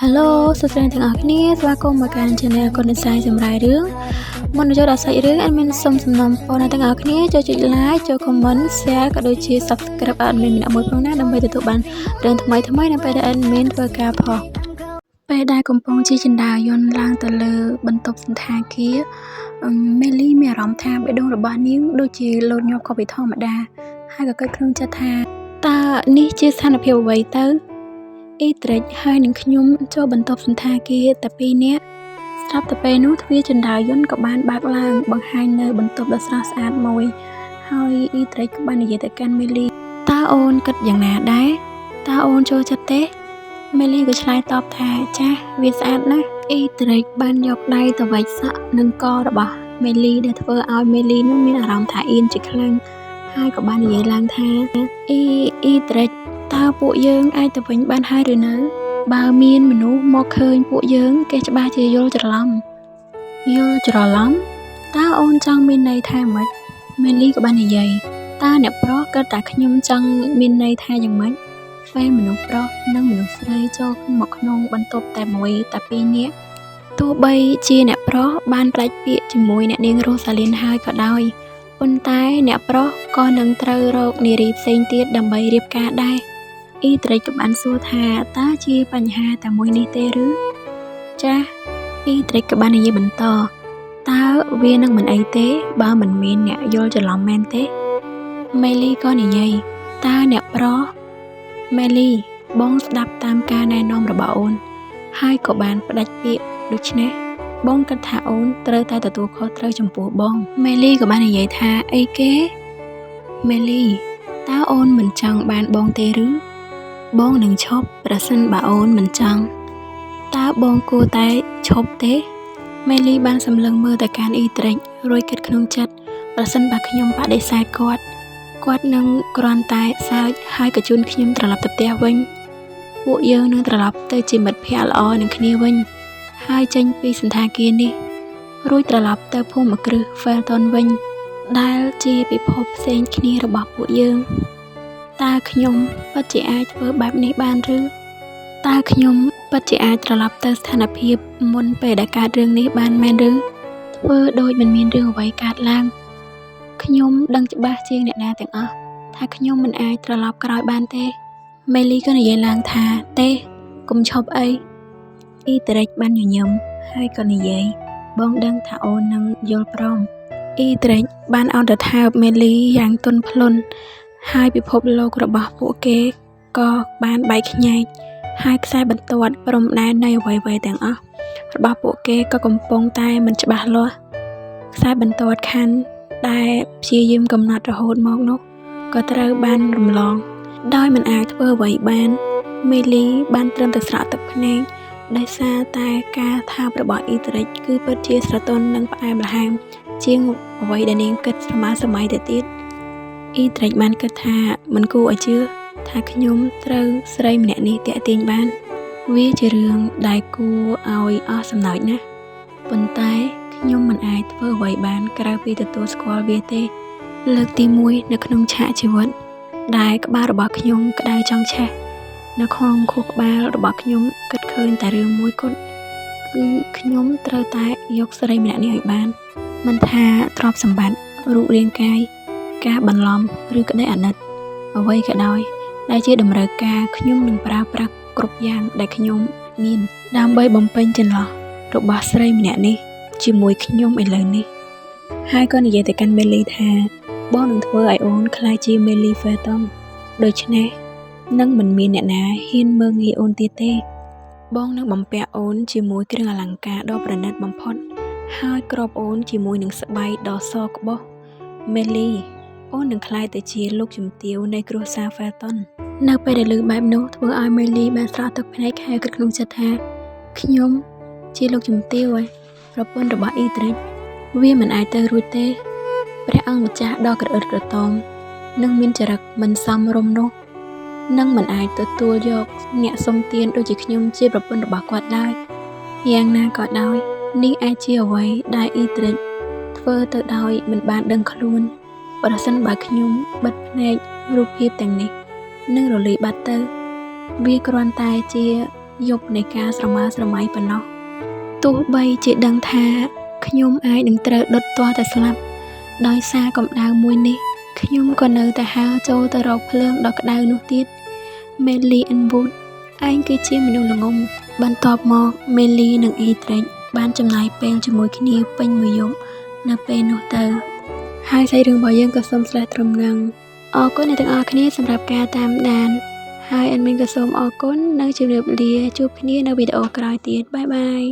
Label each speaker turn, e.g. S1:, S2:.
S1: Hello សួស្តីអ្នកទាំងអស់គ្នាស្វាគមន៍មកកាន់ Channel កូននិស័យសម្រាប់រឿងមុននឹងចូលដល់សាច់រឿង admin សូមសំណូមពរអ្នកទាំងអស់គ្នាចូលចុច like ចូល comment share ក៏ដូចជា subscribe admin ម្នាក់មួយផងណាដើម្បីទទួលបានរឿងថ្មីៗនៅពេលដែល admin ធ្វើការផុសពេលដែលកំពុងជិះជណ្ដើរយន្តឡើងទៅលើបន្ទប់សណ្ឋាគារMelly មានអារម្មណ៍ថាបេះដូងរបស់នាងដូចជាលោតញាប់ខុសពីធម្មតាហើយក៏គិតក្នុងចិត្តថាតើនេះជាស្ថានភាពអ្វីទៅអ៊ីត្រិចហើយនឹងខ្ញុំចូលបន្ទប់សណ្ឋាគារតែ2នាក់ស្រាប់តែពេលនោះទ្វារជណ្ដើរយន្តក៏បានបើកឡើងបង្ហាញនៅបន្ទប់ដ៏ស្រស់ស្អាតមួយហើយអ៊ីត្រិចក៏បាននិយាយទៅកាន់មេលីតើអូនគិតយ៉ាងណាដែរតើអូនចូលចិត្តទេមេលីក៏ឆ្លើយតបថាចាស់វាស្អាតណាស់អ៊ីត្រិចបានយកដៃទៅវែកសក់នឹងករបស់មេលីដែលធ្វើឲ្យមេលីនោះមានអារម្មណ៍ថាអៀនជាខ្លាំងហើយក៏បាននិយាយឡើងថាអ៊ីត្រិចតើពួកយើងអាចទៅវិញបានហើយឬនៅបើមានមនុស្សមកឃើញពួកយើងគេច្បាស់ជាយល់ច្រឡំតើអូនចង់មានន័យថាម៉េចមេលីក៏បាននិយាយតើអ្នកប្រុសគិតតែខ្ញុំចង់មានន័យថាយ៉ាងម៉េចពេលមនុស្សប្រុសនិងមនុស្សស្រីចូលមកក្នុងបន្ទប់តែមួយតែ2នាក់ទោះបីជាអ្នកប្រុសបានផ្ដាច់ពាក្យជាមួយអ្នកនាងរ៉ូសាលីនហើយក៏ដោយប៉ុន្តែអ្នកប្រុសក៏នឹងត្រូវរកនារីផ្សេងទៀតដើម្បីរៀបការដែរអ៊ីត្រិចក៏បានសួរថាតើជាបញ្ហាតែមួយនេះទេឬចាស់អ៊ីត្រិចក៏បាននិយាយបន្តតើវានឹងមិនអីទេបើមិនមានអ្នកយល់ច្រឡំមែនទេមេលីក៏និយាយតើអ្នកប្រុសមេលីបងស្ដាប់តាមការណែនាំរបស់អូនហើយក៏បានផ្ដាច់ពាក្យដូច្នេះបងគិតថាអូនត្រូវតែទទួលខុសត្រូវចំពោះបងមេលីក៏បាននិយាយថាអីគេមេលីតើអូនមិនចង់បានបងទេឬបងនឹងឈប់ប្រសិនបើអូនមិនចង់តើបងគួរតែឈប់ទេមេលីបានសម្លឹងមើលទៅកាន់អ៊ីត្រិចរួចគិតក្នុងចិត្តប្រសិនបើខ្ញុំបដិសេធគាត់នឹងគ្រាន់តែសើចហើយក៏ជូនខ្ញុំត្រឡប់ទៅផ្ទះវិញពួកយើងនឹងត្រឡប់ទៅជាមិត្តភក្តិល្អនឹងគ្នាវិញហើយចេញពីសណ្ឋាគារនេះរួចត្រឡប់ទៅភូមិគ្រឹះ Felton វិញដែលជាពិភពផ្សេងគ្នារបស់ពួកយើងតើខ្ញុំពិតជាអាចធ្វើបែបនេះបានឬតើខ្ញុំពិតជាអាចត្រឡប់ទៅស្ថានភាពមុនពេលដែលកើតរឿងនេះបានមែនឬធ្វើដូចមិនមានរឿងអ្វីកើតឡើងខ្ញុំដឹងច្បាស់ជាងអ្នកណាទាំងអស់ថាខ្ញុំមិនអាចត្រឡប់ក្រោយបានទេមេលីក៏និយាយឡើងថាទេកុំឈប់អីអ៊ីត្រិចបានញញឹមហើយក៏និយាយបងដឹងថាអូននឹងយល់ព្រមអ៊ីត្រិចបានអោនទៅថើបមេលីយ៉ាងទន់ភ្លន់ហើយពិភពលោករបស់ពួកគេក៏បានបែកខ្ញែកហើយខ្សែបន្ទាត់ព្រំដែននៃអ្វីៗទាំងអស់របស់ពួកគេក៏កំពុងតែមិនច្បាស់លាស់ខ្សែបន្ទាត់ខណ្ឌដែលព្យាយាមកំណត់រហូតមកនោះក៏ត្រូវបានរំលងដោយមិនអាចធ្វើអ្វីបានមេលីបានត្រឹមតែស្រក់ទឹកភ្នែកដោយសារតែការថើបរបស់អ៊ីត្រិចគឺពិតជាស្រទន់និងផ្អែមល្ហែមជាងអ្វីដែលនាងគិតស្មើសម័យទៅទៀតអ៊ីត្រិចបានគិតថាមិនគួរឲ្យជឿថាខ្ញុំត្រូវស្រីម្នាក់នេះតាក់ទាញបានវាជារឿងដែលគួរឲ្យអស់សំណើចណាស់ប៉ុន្តែខ្ញុំមិនអាចធ្វើអ្វីបានក្រៅពីទទួលស្គាល់វាទេលើកទី1នៅក្នុងឆាកជីវិតដែលក្បាលរបស់ខ្ញុំក្តៅចង់ឆេះនៅក្នុងខួរក្បាលរបស់ខ្ញុំគិតឃើញតែរឿងមួយគត់គឺខ្ញុំត្រូវតែយកស្រីម្នាក់នេះឲ្យបានមិនថាទ្រព្យសម្បត្តិរូបរាងកាយការបន្លំឬក្តីអាណិតអ្វីក៏ដោយដែលជាតម្រូវការខ្ញុំនឹងប្រើប្រាស់គ្រប់យ៉ាងដែលខ្ញុំមានដើម្បីបំពេញចន្លោះរបស់ស្រីម្នាក់នេះជាមួយខ្ញុំឥឡូវនេះហើយក៏និយាយទៅកាន់មេលីថាបងនឹងធ្វើឲ្យអូនក្លាយជាមេលី Felton ដូច្នេះនឹងមិនមានអ្នកណាហ៊ានមើលងាយអូនទៀតទេបងនឹងបំពាក់អូនជាមួយគ្រឿងអលង្ការដ៏ប្រណិតបំផុតហើយគ្របអូនជាមួយនឹងស្បែកដ៏សក្បុសមេលីអូននឹងក្លាយទៅជាលោកជំទាវនៃគ្រួសារ Felton នៅពេលដែលឮបែបនោះធ្វើឲ្យមេលីបានស្រក់ទឹកភ្នែកហើយគិតក្នុងចិត្តថាខ្ញុំជាលោកជំទាវឯងប្រពន្ធរបស់អ៊ីត្រិចវាមិនអាចទៅរួចទេព្រះអង្គម្ចាស់ដ៏ក្រអឺតក្រទមនិងមានចរិតមិនសមរម្យនោះនឹងមិនអាចទទួលយកអ្នកសុំទានដូចជាខ្ញុំជាប្រពន្ធរបស់គាត់ឡើយយ៉ាងណាក៏ដោយនេះអាចជាអ្វីដែលអ៊ីត្រិចធ្វើទៅដោយមិនបានដឹងខ្លួនប្រសិនបើខ្ញុំបិទភ្នែករូបភាពទាំងនេះនឹងរលាយបាត់ទៅវាគ្រាន់តែជា យប់នៃការស្រមើស្រមៃប៉ុណ្ណោះទោះបីជាដឹងថាខ្ញុំអាចនឹងត្រូវដុតទាស់តែស្លាប់ដោយសារកម្ដៅមួយនេះខ្ញុំក៏នៅតែហើរចូលទៅរកភ្លើងដ៏ក្ដៅនោះទៀត Melly Wood ឯងគឺជាមនុស្សល្ងង់បន្ទាប់មកមេលីនិងអ៊ីត្រេចបានចំណាយពេលជាមួយគ្នាពេញមួយយប់នៅពេលនោះទៅហើយសាច់រឿងរបស់យើងក៏សូមស្លេះត្រឹមនឹងអរគុណអ្នកទាំងអស់គ្នាសម្រាប់ការតាមដានហើយadminក៏សូមអរគុណនិងជម្រាបលាជួបគ្នានៅវីដេអូក្រោយទៀតបាយបាយ